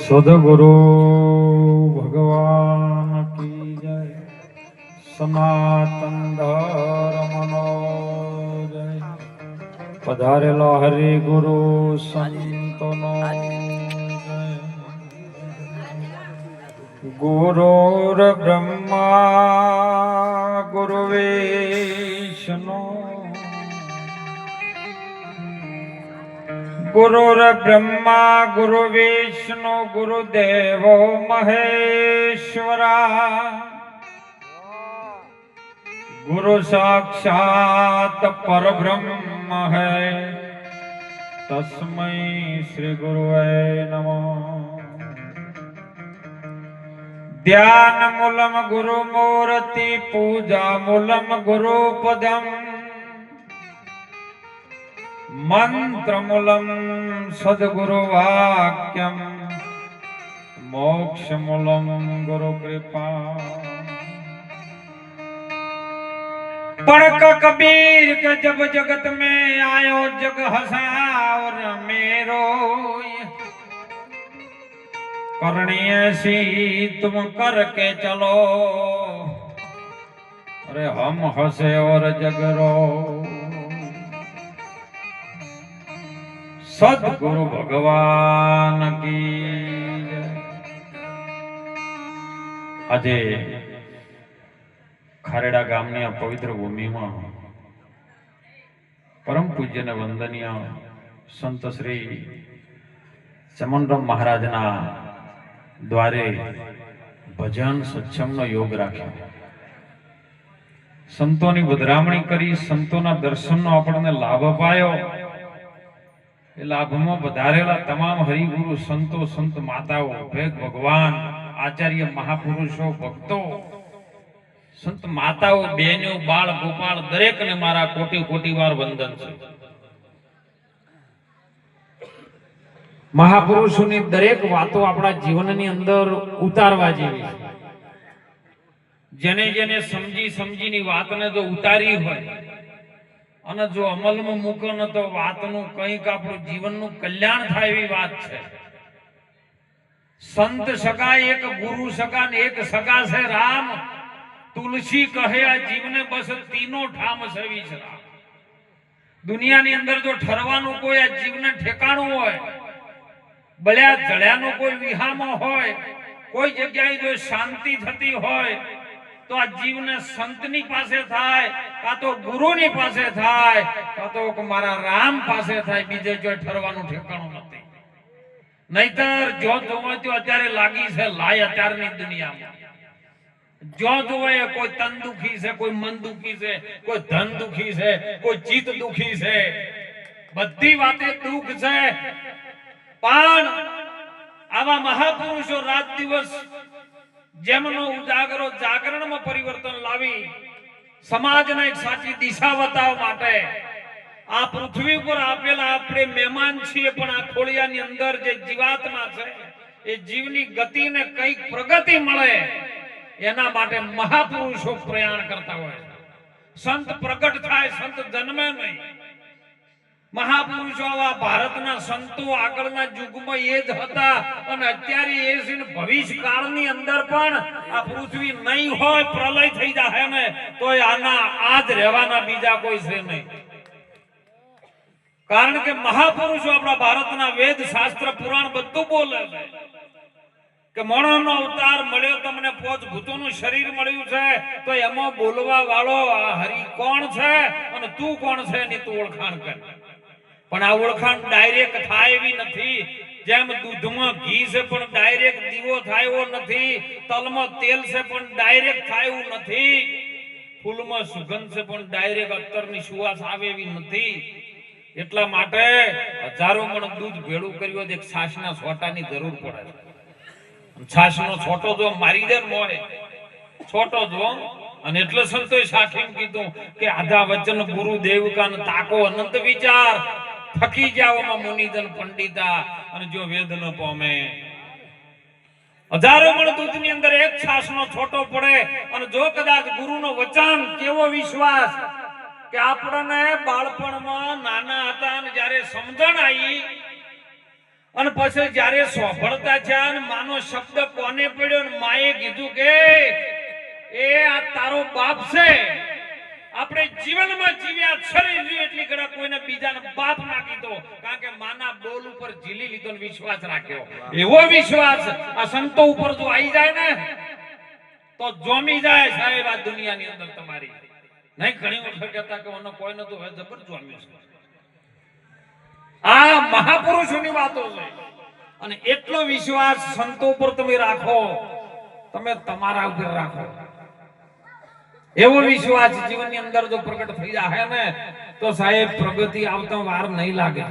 સદગુરુ ભગવાન કી જય, સનાતન ધર્મનો જય. પધારેલા હરિ ગુરુ સંતનો જય. ગુરુર બ્રહ્મા ગુરુ વિષ્ણુ ગુરુર બ્રહ્મા ગુરુ વિષ્ણુ ગુરુદેવો મહેશ્વરા. ગુરુ સાક્ષાત પરબ્રહ્મ હૈ, તસ્મૈ શ્રી ગુરુવે નમઃ. ધ્યાન મૂલમ ગુરુ મૂર્તિ, પૂજા મૂલમ ગુરુ પદમ, મંત્ર મૂલમ સદગુરુ વાક્યમ, મોક્ષ મૂલમ ગુરુ કૃપા. पढ़ कबीर के जब जगत में आयो जग हंसा और मेरो करनी ऐसी तुम करके चलो, अरे हम हंसे और जग रो. सदगुरु भगवान की जय. આજે ખારેડા ગામની આ પવિત્ર ભૂમિમાં પરમ પૂજ્ય અને વંદનીય સંત શ્રી ચમનરામ મહારાજના દ્વારે ભજન સત્સંગનો યોગ રાખ્યો. સંતોની વધામણી કરી, સંતોના દર્શનનો આપણને લાભ અપાયો. એ લાભમાં વધારેલા તમામ હરિગુરુ સંતો, સંત માતાઓ, ભેગ ભગવાન, આચાર્ય મહાપુરુષો, ભક્તો, સંત માતાઓ, બહેનો, બાળ ગોપાળ દરેકને મારા કોટી કોટી વાર વંદન છે. મહાપુરુષોની દરેક વાતો આપણા જીવનની અંદર ઉતારવા જેવી છે. જેને જેને સમજી સમજીની વાતને જો ઉતારી હોય અને જો અમલમાં મૂકો ને તો વાતનું કંઈક આપણું જીવનનું કલ્યાણ થાય એવી વાત છે. સંત સગા એક, ગુરુ સગા ને એક સગા છે રામ. તુલસી કહે આ જીવને બસ તીનો ઠામ સેવી છે. દુનિયાની અંદર જો ઠરવાનું કોઈ આ જીવને ઠેકાણું હોય, બળ્યા જળ્યાનો કોઈ વિહામો હોય, કોઈ જગ્યાએ જો શાંતિ થતી હોય તો આ જીવને સંતની પાસે થાય, કાં તો ગુરુની પાસે થાય, કાં તો મારા રામ પાસે થાય. બીજે જો ઠરવાનું ઠેકાણું નથી. નહીતર જો જોવો તો અત્યારે લાગી છે લાય. અત્યારની દુનિયામાં જો જોવે કોઈ તન દુખી છે, કોઈ મન દુખી છે, કોઈ ધન દુખી છે, કોઈ ચિત્ત દુખી છે. બધી વાતે દુઃખ છે. પણ આવા મહાપુરુષો રાત દિવસ જેમનો ઉજાગરો જાગરણમાં પરિવર્તન લાવી સમાજને એક સાચી દિશા બતાવવા માટે આ પૃથ્વી પર આપેલા આપણે મહેમાન છીએ. પણ આ ખોળિયાની અંદર જે જીવાત્મા છે એ જીવની ગતિને કઈક પ્રગતિ મળે એના માટે મહાપુરુષો પ્રયાણ કરતા હોય. સંત પ્રગટ થાય, સંત જન્મે નહીં. મહાપુરુષો આવા ભારતના સંતો આગળના યુગમાં એ જ હતા અને અત્યારે એ છે. ભવિષ્ય કાળની અંદર પણ આ પૃથ્વી નહીં હોય, પ્રલય થઈ જાય ને તો આના આજ રહેવાના બીજા કોઈ છે નહીં. કારણ કે મહાપુરુષો આપણા ભારતના વેદ, શાસ્ત્ર, પુરાણ બધું બોલે છે કે મોણોનો અવતાર મળ્યો તમને, પોચ ભૂતોનું શરીર મળ્યું છે, તો એમાં બોલવા વાળો આ હરિ કોણ છે અને તું કોણ છે એની તું ઓળખાણ કર. પણ આ ઓળખાણ ડાયરેક્ટ થાય એવી નથી. જેમ દૂધમાં ઘી છે પણ ડાયરેક્ટ દીવો થાય એવો નથી, તલમાં તેલ છે પણ ડાયરેક્ટ થાય એવું નથી, ફૂલમાં સુગંધ છે પણ ડાયરેક્ટ અત્તરની સુવાસ આવે એવી નથી. એટલા માટે હજારો મણ દૂધ ભેળું કર્યું એક છાશના છોટાની જરૂર પડે. છાશનો છોટો જો મારી દે મોય છોટો જો. અને એટલે સંતોએ સાખીમ કીધું કે આધા વચન ગુરુદેવ કાન તાકો અનંત વિચાર, થકી જાવમાં મુનિજન પંડિતા અને જો વેદ ન પામે. હજારો મણ દૂધની અંદર એક છાશનો છોટો પડે અને જો કદાચ ગુરુનો વચન, કેવો વિશ્વાસ કે આપણને બાળપણ બાળપણમાં નાના હતા અને જ્યારે સમજણ આવી અને પછી જ્યારે સોભળતા થયા અને માનો શબ્દ કોને પડ્યો અને માએ કીધું કે એ આ તારો બાપ છે. આપણે જીવનમાં જીવ્યા શરીર જીવ એટલી ઘડા કોઈને બીજાને બાપ ના કીધો, કારણ કે માના બોલ ઉપર ઝીલી લીધો ને વિશ્વાસ રાખ્યો. એવો વિશ્વાસ આ સંતો ઉપર જો આવી જાય ને તો જોમી જાય સાહેબ આ દુનિયાની અંદર તમારી. નહીં ઘણી વખત કહેતા કે મને કોઈ નતું, હવે જબર જોમ્યું છે. આ મહાપુરુષોની વાતો છે અને એટલો વિશ્વાસ સંતો ઉપર તમે રાખો, તમે તમારા ઉપર રાખો. એવો વિશ્વાસ જીવનની અંદર જો પ્રગટ થઈ જાય ને તો સાહેબ પ્રગતિ આવતા વાર નહીં લાગે.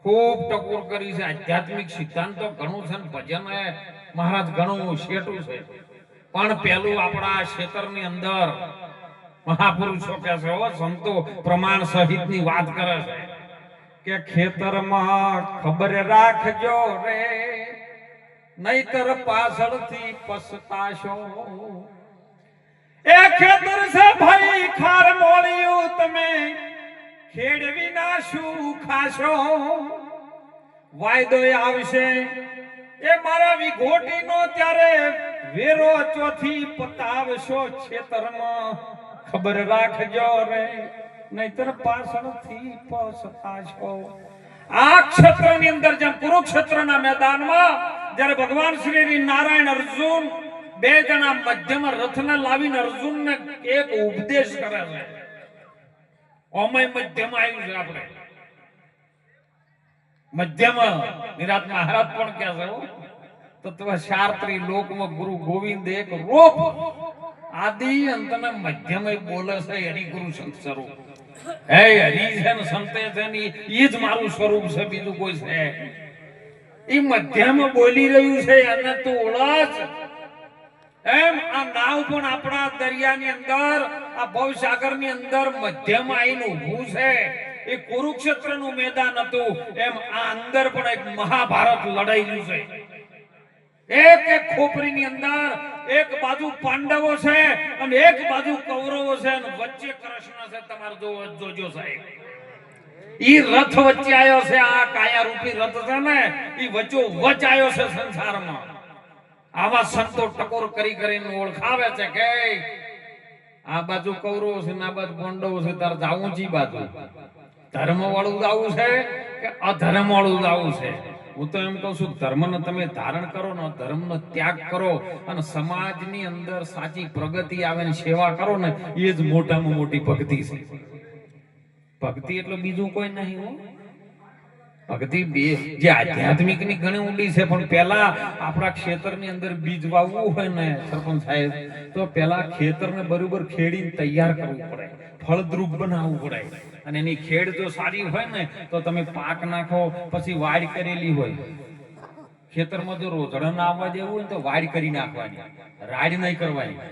ખૂબ ટકોર કરી છે, આધ્યાત્મિક સિદ્ધાંતો ઘણું છે, ભજન મહારાજ ઘણું શેઠું છે, પણ પેલું આપણા ક્ષેત્રની અંદર મહાપુરુષો કહે છે, સંતો પ્રમાણ સહિતની વાત કરે છે કે ખેતરમાં ખબર રાખજો રે, નહીતર પાછળથી પછતાશો. એ ખેતર છે ભાઈ ખાર મોળિયું, તમે ખેડવી ના શું ખાશો. વાયદો આવશે એ મારા વિઘોટીનો, ત્યારે વેરો ચોથી પતાવશો. ખેતરમાં ખબર રાખજો રે, નહીતર પાછળથી પછતાશો. આ ક્ષેત્રની અંદર જેમ કુરુક્ષેત્રના મેદાનમાં જ્યારે ભગવાન શ્રી નારાયણ અર્જુન બે જણા મધ્યમ રથને લાવીને અર્જુનને એક ઉપદેશ કરે છે. ઓમય મધ્યમ આવ્યું છે, આપણે મધ્યમ નિરાત મહારાજ પણ કહે છે તત્વ શાસ્ત્રી લોકમાં ગુરુ ગોવિંદ એક રૂપ આદિ અંતને મધ્યમય બોલે છે. હરિ ગુરુ સંત સ્વરૂપ હે હરિ છે ને સંતે છે ને એ જ મારું સ્વરૂપ છે, બીજું કોઈ છે. એ મધ્યમ બોલી રહ્યું છે અને તું ઓળખ. એમ આ નાવ પણ આપણા દરિયાની અંદર, આ ભવસાગરની અંદર મધ્યમ આવીને ઊભું છે. એ કુરુક્ષેત્રનું મેદાન હતું, એમ આ અંદર પણ એક મહાભારત લડાયેલું છે. એક એક ખોપરીની અંદર એક બાજુ પાંડવો છે અને એક બાજુ કૌરવો છે અને વચ્ચે કૃષ્ણ છે. તમારે જોજો સાહેબ, ઈ રથ વચ્ચે આવ્યો છે. આ કાયા રૂપી રથ છે ને, ઈ વચ્ચો વચ આવ્યો છે સંસારમાં. આવા સંતો ટકોર કરી કરીને ઓળખાવે છે કે આ બાજુ કૌરવો છે ને આ બાજુ પાંડવો છે. તાર જાવું જી બાજુ ધર્મ વાળું જાવું છે કે અધર્મ વાળું જાવું છે? હું તો એમ કહું છું, ધર્મને તમે ધારણ કરો ને ધર્મનો ત્યાગ કરો અને સમાજની અંદર સાચી પ્રગતિ આવે ને સેવા કરો ને, એ જ મોટામાં મોટી ભક્તિ છે. ભક્તિ એટલે બીજું કોઈ નહીં હો. ભક્તિ બે જે આધ્યાત્મિક ની ઘણી ઊંડી છે, પણ પેલા આપણા ક્ષેત્રની અંદર બીજ વાવવું હોય ને સરપંચ સાહેબ, તો પેલા ખેતરને બરોબર ખેડીને તૈયાર કરવું પડે, ફળદ્રુપ બનાવવું પડે. અને એની ખેડ જો સારી હોય ને તો તમે પાક નાખો, પછી વાડ કરેલી હોય. ખેતરમાં જો રોજડા ના આવવા દેવું હોય તો વાડ કરી નાખવાની, રાડ નહીં કરવાની.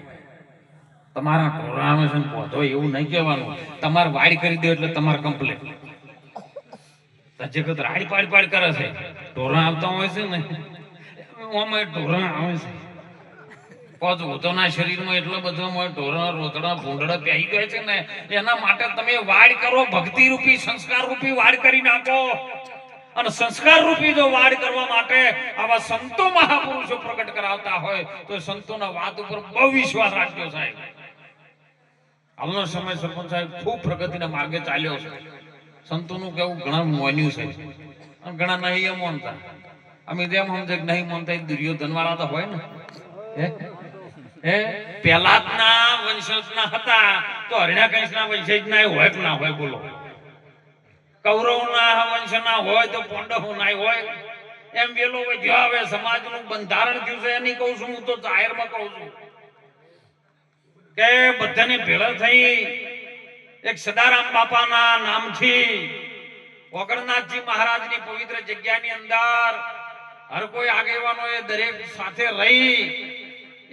તમારા ઢોરા આવે છે ને પોધો એવું નહીં કહેવાનું, તમારે વાડ કરી દો એટલે તમારે કમ્પ્લીટ. જગત રાડ પાડ પાડ કરે છે, ઢોરા આવતા હોય છે ને ઓમાં ઢોરા આવે છે. પોતના શરીરમાં એટલો બધો ઢોરા રોતડા ભૂંડડા પહેરી ગયા છે ને, એના માટે તમે વાડ કરો, ભક્તિ રૂપી સંસ્કાર રૂપી વાડ કરી નાખો. અને સંસ્કાર રૂપી જો વાડ કરવા માટે આવા સંતો મહાપુરુષો પ્રગટ કરાવતા હોય તો સંતોના વાત ઉપર બહુ વિશ્વાસ રાખજો સાહેબ. હાલનો સમય સરપંચ સાહેબ ખૂબ પ્રગતિના માર્ગે ચાલ્યો છે. સંતોનું કેવું ઘણા મોન્યું છે અને ઘણા નહીં માનતા. અમે જેમ સમજે નહીં માનતા, દુર્યોધન વાળા તો હોય ને, પેલાના વંશજના હતા તો હરણ્યકંશના વંશજના હોય કે ના હોય? બોલો. કૌરવના વંશના હોય તો પાંડવોના હોય. એમ વેલો જો હવે સમાજનું બંધારણ થયું છે એની કહું છું, હું તો જાહેરમાં કહું છું કે બધાને ભેળા થઈ એક સદારામ બાપાના નામથી ઓગણનાથજી મહારાજની પવિત્ર જગ્યાની અંદર હર કોઈ આગેવાનોએ દરેક સાથે રહી.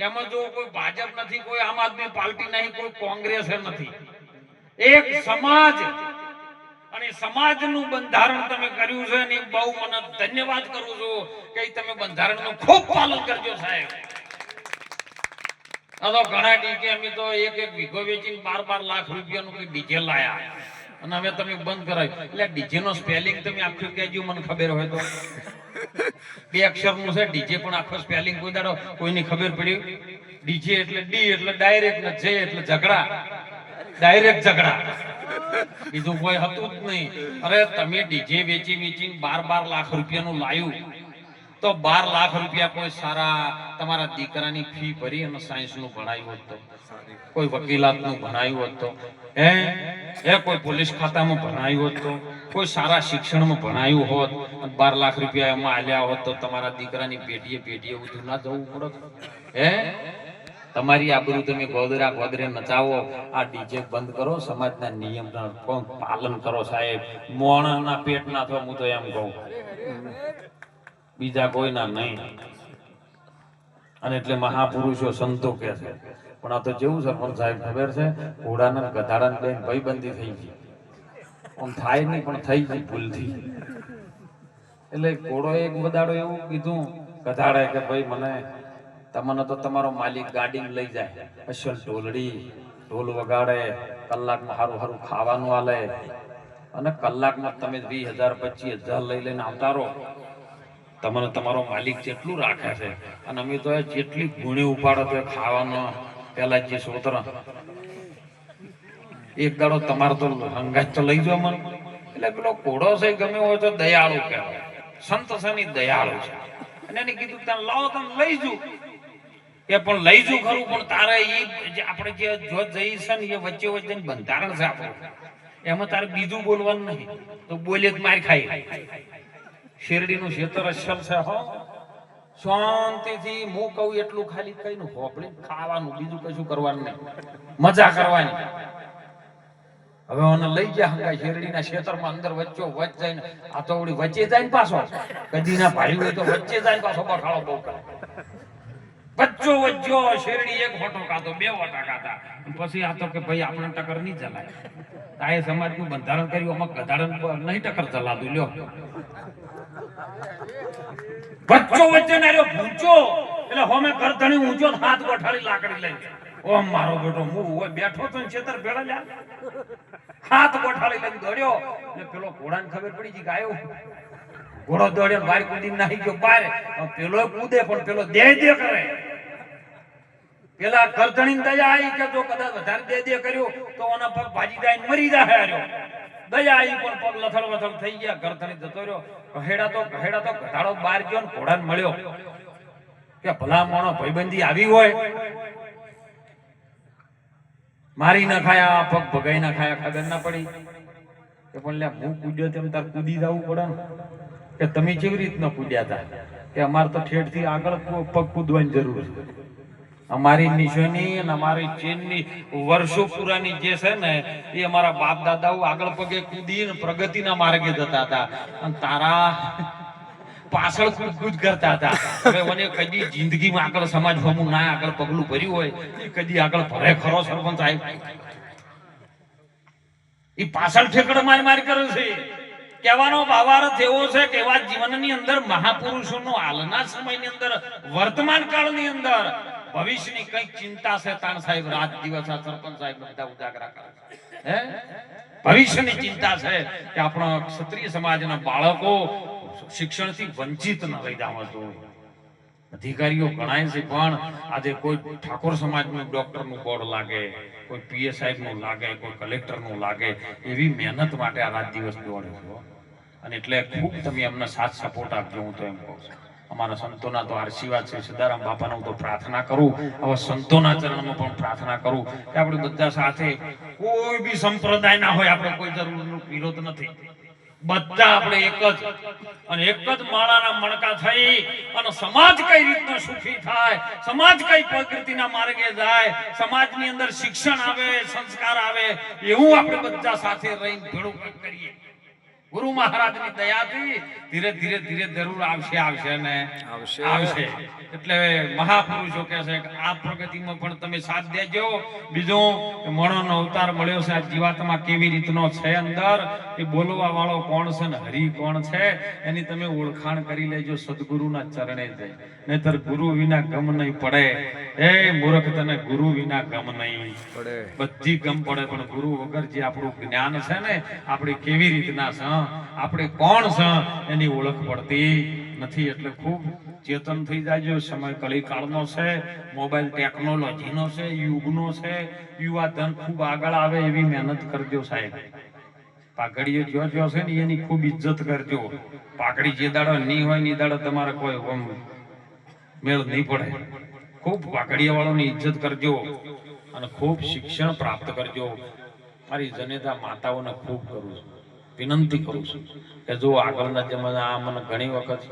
એમાં જો કોઈ ભાજપ નથી, કોઈ આમ આદમી પાર્ટી નહીં, કોઈ કોંગ્રેસ નથી, એક સમાજ. અને સમાજનું બંધારણ તમે કર્યું છે અને બહુ મને ધન્યવાદ કરું છું કે તમે બંધારણનું ખૂબ પાલન કરજો સાહેબ. આ તો ઘણા ડીજે અમે તો એક વીઘો વેચીને 12 લાખ રૂપિયાનું કોઈ ડીજે લાયા અને હવે તમે બંધ કરાવ્યું. એટલે ડીજે નો સ્પેલિંગ તમે આખું કહેજો, મને ખબર હોય તો. 2 અક્ષરનું છે ડીજે, પણ આખો સ્પેલિંગ કોઈ દાડો કોઈની ખબર પડી? ડીજે એટલે ડી એટલે ડાયરેક્ટ ને જે એટલે ઝઘડા, ડાયરેક્ટ ઝઘડા, બીજું કોઈ હતું જ નહીં. અરે તમે ડીજે વેચીને 12 લાખ રૂપિયાનું લાવ્યું તો 12 લાખ રૂપિયા કોઈ સારા તમારા દીકરાની ફી ભરી અને સાયન્સ નું ભણાવ્યું હોત તો, કોઈ વકીલાત નું ભણાવ્યું હોત તો, હે કોઈ પોલીસ ખાતામાં ભણાવ્યું હોત તો, કોઈ સારા શિક્ષણમાં ભણાવ્યું હોત અને 12 લાખ રૂપિયા એમાં આલ્યા હોત તો તમારા દીકરાની પેઢીએ ઉધું ના જવું પડત. તમારી આબરૂ તમે ગોદરે નચાવો. આ ડીજે બંધ કરો, સમાજના નિયમના પાલન કરો સાહેબ. મોણાના પેટ ના થો, હું તો એમ કહું, બીજા કોઈના નહીં. અને એટલે મહાપુરુષો સંતો કે છે, પણ આ તો જેવું સરપંચ સાહેબ ખબર છે, ઘોડાના ગધાડાને બેન ભાઈબંધી થઈ ગઈ. આમ થાય નહીં પણ થઈ ગઈ ભૂલથી. એટલે ઘોડો એક બદાડો એવું કીધું ગધાડે કે ભાઈ મને તમને તો તમારો માલિક ગાડી લઈ જાય, અસલ ઢોલ વગાડે, કલાકમાં સારું ખાવાનું આલે અને કલાકમાં તમે 20,000-25,000 લઈ લઈને આવતા રહો. તમને તમારો માલિક જેટલું રાખે છે અને અમે તો જેટલી ગુણી ઉપાડો તો ખાવાનો પેલા જે સોતર એક દાડો તમારે તો હંગાત તો લઈ જાવ મને. એટલે પેલો ઘોડો છે ગમે હોય તો દયાળુ કહેવાય, સંત છે ને દયાળુ છે. અને એને કીધું તમે લાવો, તમે લઈ જુ. એ પણ લઈ જુ ખરું, પણ તારે એ આપણે જે જો જઈ છે ને એ વચ્ચે બંધારણ છે આપણું, એમાં તારે બીજું બોલવાનું નહીં, તો બોલે જ માર ખાઈ. શેરડીનું ખેતર અસલ છે હો, શાંતિથી હું કહું એટલું ખાલી કઈને હોપડી ખાવાનું, બીજું કશું કરવાનું નહીં, મજા કરવાની. હવે મને લઈ ગયા હંગા શેરડીના ખેતરમાં અંદર વચ્ચે જાય, આ તો ઓડી વચ્ચે જાય ને પાછો કદી ના ભાઈ હોય તો વચ્ચે જાય પાછો બખાડો બહુ કરે. વચ્ચો શેરડી એક હોટો ખાતો, 2 હોટા ખાતા, પછી આ તો કે ભાઈ આપણે ટક્કર નહીં ચલાય. આ એ સમાજનું બંધારણ કર્યું, આમાં ગધાડન નહીં ટક્કર ચલાતું. લ્યો વચ્ચે ને રહ્યો ભૂંચો, એટલે હોમે કરધણી ઊંચો હાથ ગોઠાળી લાકડી લઈ. ઓ મારો બેટો હું હોય બેઠો તો છેતર ભેળા લ્યા, હાથ ગોઠાળી લઈને દોડ્યો. એટલે પેલો ઘોડાને ખબર પડી ગઈ કે આયો. ઘોડો દોડ્યો, બહાર કૂદીને નાહી ગયો બહાર. પેલો કૂદે પણ પેલો દે કરે. પેલા કરધણી દયા આવી કે જો કદાચ વધારે દે કર્યો તો ઓના પગ ભાજી જાય મરી જાય. હાર્યો દયા આવી પણ પગ લથડ થઈ ગયા, કરધણી જતો રહ્યો. કહેડા તો ગધાડો બહાર ગયો ને ઘોડાને મળ્યો કે ભલા મોણો ભાઈબંધી આવી હોય, મારી ના ખાયા, પગ ભગાઈ ના ખાયા, ખબર ના પડી કે પણ લે હું કૂદ્યો તેમ તાર કૂદી જવું પડે ને. કે તમે કેવી રીતના કૂદ્યા હતા? કે અમારે તો ઠેઠ થી આગળ પગ કૂદવાની જરૂર છે. અમારી નિશાની અને અમારી ચેનની વર્ષો પુરાની જે છે ને એ અમારા બાપ દાદાઓ આગળ પગે કૂદીને પ્રગતિના માર્ગે જતા હતા અને તારા પાછળ કૂદ કરતા હતા. હવે મને કદી જિંદગીમાં આગળ સમાજ હમું ના આગળ પગલું ભર્યું હોય એ કદી આગળ ભરે ખરો સરપંચ સાહેબ? એ પાછળ ઠેકડ માર કરે છે. કહેવાનો ભાવાર્થ એવો છે કે એવા જીવનની અંદર મહાપુરુષોનો હાલના સમયની અંદર વર્તમાન કાળની અંદર ભવિષ્યની કઈક ચિંતા છે. તાણ સાહેબ રાત દિવસ આ સરપંચ સાહેબ બધા ઉજાગરા કરે છે. ભવિષ્યની ચિંતા છે કે આપણા ક્ષત્રિય સમાજના બાળકો શિક્ષણથી વંચિત ન રહી જવું. અધિકારીઓ ગણાય છે પણ આજે કોઈ ઠાકોર સમાજનું ડોક્ટરનું બોર્ડ લાગે, કોઈ પીએસઆઈ નું લાગે, કોઈ કલેક્ટર નું લાગે, એવી મહેનત માટે આ રાત દિવસ દોડે છે. અને એટલે ખૂબ તમે એમને સાથ સપોર્ટ આપજો. હું તો એમ કહું છું અમારા સંતોના તો આશીર્વાદ છે. સદારામ બાપાને હું તો પ્રાર્થના કરું, હવે સંતોના ચરણમાં પણ પ્રાર્થના કરું કે આપણે બધા સાથે કોઈ બી સંપ્રદાય ના હોય, આપણે કોઈ જરૂરનો વિરોધ નથી. બધા આપણે એક જ માળાના મણકા થઈ અને સમાજ કઈ રીતનો સુખી થાય, સમાજ કઈ પ્રગતિના માર્ગે જાય, સમાજની અંદર શિક્ષણ આવે, સંસ્કાર આવે, એવું આપણે બધા સાથે રહીને ભેળું કરીએ. ગુરુ મહારાજની દયાથી ધીરે ધીરે ધીરે જરૂર આવશે ને આવશે. એટલે મહાપુરુષો કહે છે કે આ પ્રગતિમાં પણ તમે સાથ દેજો. બીજું કે મણોનો અવતાર મળ્યો છે આ જીવાત્મા કેવી રીતનો છે અંદર, એ બોલવા વાળો કોણ છે ને હરિ કોણ છે એની તમે ઓળખાણ કરી લેજો સદગુરુના ચરણે જઈ. નહીતર ગુરુ વિના ગમ નહીં પડે. એ મૂર્ખ, તને ગુરુ વિના ગમ નહીં પડે. બધી ગમ પડે પણ ગુરુ વગર જે આપણું જ્ઞાન છે ને, આપણે કેવી રીતના છે, આપણે કોણ છે એની ઓળખ પડતી નથી. એટલે ખૂબ ચેતન થઈ જાજો. સમય કલિકાળનો છે, મોબાઈલ ટેકનોલોજીનો છે, યુગનો છે. યુવા ધન ખૂબ આગળ આવે એવી મહેનત કરજો સાહેબ. પાઘડીઓ જો છે ને એની ખૂબ ઇજ્જત કરજો. પાઘડી જે દાડો નહીં હોય ની દાડો તમારે કોઈ મેળ નહીં પડે. ખૂબ પાઘડીયા વાળોની ઇજ્જત કરજો અને ખૂબ શિક્ષણ પ્રાપ્ત કરજો. મારી જનેતા માતાઓને ખૂબ કરું છું, વિનંતી કરું છું કે જો આગળના જમાના આ મને ઘણી વખત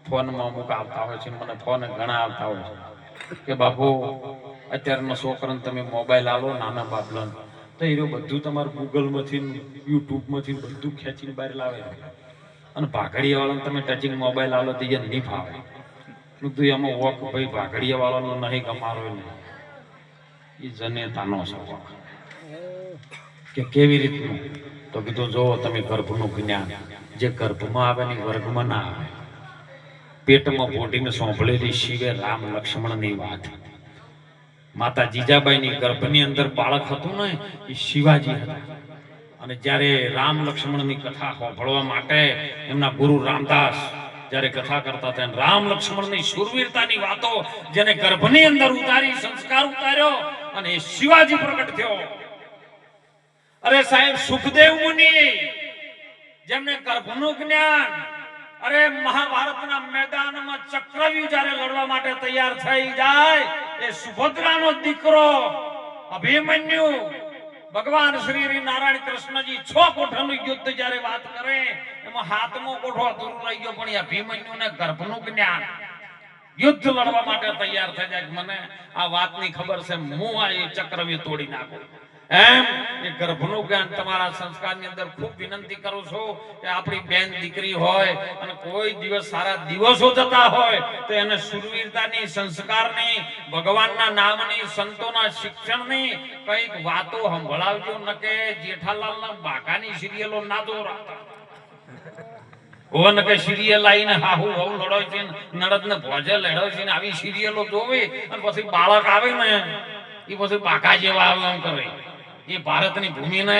ફોનમાં અમુક આવતા હોય છે, મને ફોન ઘણા આવતા હોય છે કે બાપુ અત્યારના છોકરાને તમે મોબાઈલ આલો નાના બાપલાને તો એ બધું તમારું ગૂગલમાંથી યુટ્યુબમાંથી બધું ખેંચીને બહાર લાવે અને ભાગડિયા વાળાને તમે ટચિંગ મોબાઈલ આલો તો એ નહીં ફાવે. તું એમાં વોક ભાઈ ભાગડિયા વાળાનો નહીં કમારો નહીં. એ જનેતાનો સવાલ કે કેવી રીતનું, તો કીધું જો તમે ગર્ભનું જ્ઞાન જે ગર્ભમાં આવે ને વર્ગમાં ના આવે. પેટમાં પોટીને સોંભળેલી શિવે રામ લક્ષ્મણની વાત. માતા જીજાબાઈની ગર્ભની અંદર બાળક હતું ને એ શિવાજી હતા. અને જ્યારે રામ લક્ષ્મણની કથા સાંભળવા માટે એમના ગુરુ રામદાસ જ્યારે કથા કરતા હતા, રામ લક્ષ્મણની શૂરવીરતાની વાતો જેને ગર્ભની અંદર ઉતારી, સંસ્કાર ઉતાર્યો અને એ શિવાજી પ્રગટ થયો. અરે સાહેબ સુખદેવ મુનિ જેમને ગર્ભનું જ્ઞાન, અરે મહાભારતના મેદાનમાં ચક્રવ્યૂહ જ્યારે લડવા માટે તૈયાર થઈ જાય, એ સુભદ્રાનો દીકરો અભિમન્યુ ભગવાન શ્રી નારાયણ કૃષ્ણજી 6 કોઠાનું યુદ્ધ જ્યારે વાત કરે એમાં 7મો કોઠો અધૂરો રહી ગયો, પણ એ અભિમન્યુને ગર્ભનું જ્ઞાન, યુદ્ધ લડવા માટે તૈયાર થઈ જાય. મને આ વાતની ખબર છે, હું આ ચક્રવ્યૂહ તોડી નાખું. એમ એ ગર્ભનું જ્ઞાન તમારા સંસ્કારની અંદર ખૂબ વિનંતી કરું છું કે આપણી બેન દીકરી હોય અને કોઈ દિવસ સારા દિવસો જતા હોય તો એને શૂરવીરતાની, સંસ્કારની, ભગવાનના નામની, સંતોના શિક્ષણની કઈક વાતો સંભળાવજો. ન કે જેઠાલાલના બાકાની સિરિયલો ના દોરાતા. ઓન કે સિરિયલ આવીને હાહુ વહુ લડો છે, નડદને ભોજે લડો છે ને આવી સિરિયલો જોવે અને પછી બાળક આવે ને એ પછી બાકા જેવા આવે એમ કરે. એ ભારતની ભૂમિને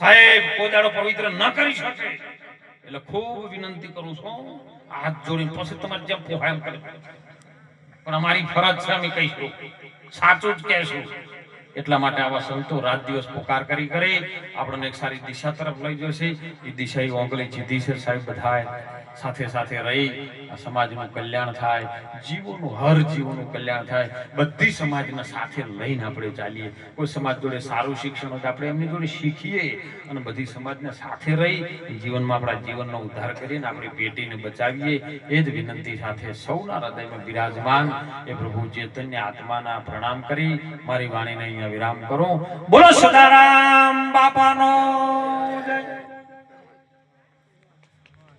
સાહેબ કોઈ દાડો પવિત્ર ન કરી શકે. એટલે ખૂબ વિનંતી કરું છું, હાથ જોડીને પછી તમારે જેમ પોહાય એમ કરે. પણ અમારી ફરજ છે, અમે કહીશું સાચું જ કહેશું. એટલા માટે આવા સંતો રાત દિવસ પોકાર કરી કરી આપણને એક સારી દિશા તરફ લઈ જશે. એ દિશા એ ઓગળી જીધી છે સાહેબ. બધાએ સાથે સાથે રહી આ સમાજનું કલ્યાણ થાય, જીવોનું હર જીવોનું કલ્યાણ થાય. બધી સમાજને સાથે લઈને આપણે ચાલીએ. કોઈ સમાજ જોડે સારું શિક્ષણ હોય આપણે એમની જોડે શીખીએ અને બધી સમાજને સાથે રહી જીવનમાં આપણા જીવનનો ઉદ્ધાર કરીને આપણી પેટીને બચાવીએ. એ જ વિનંતી સાથે સૌના હૃદયમાં બિરાજમાન એ પ્રભુ ચૈતન્ય આત્માના પ્રણામ કરી મારી વાણીને અહીંયા વિરામ કરો. બોલો સદારામ બાપાનો.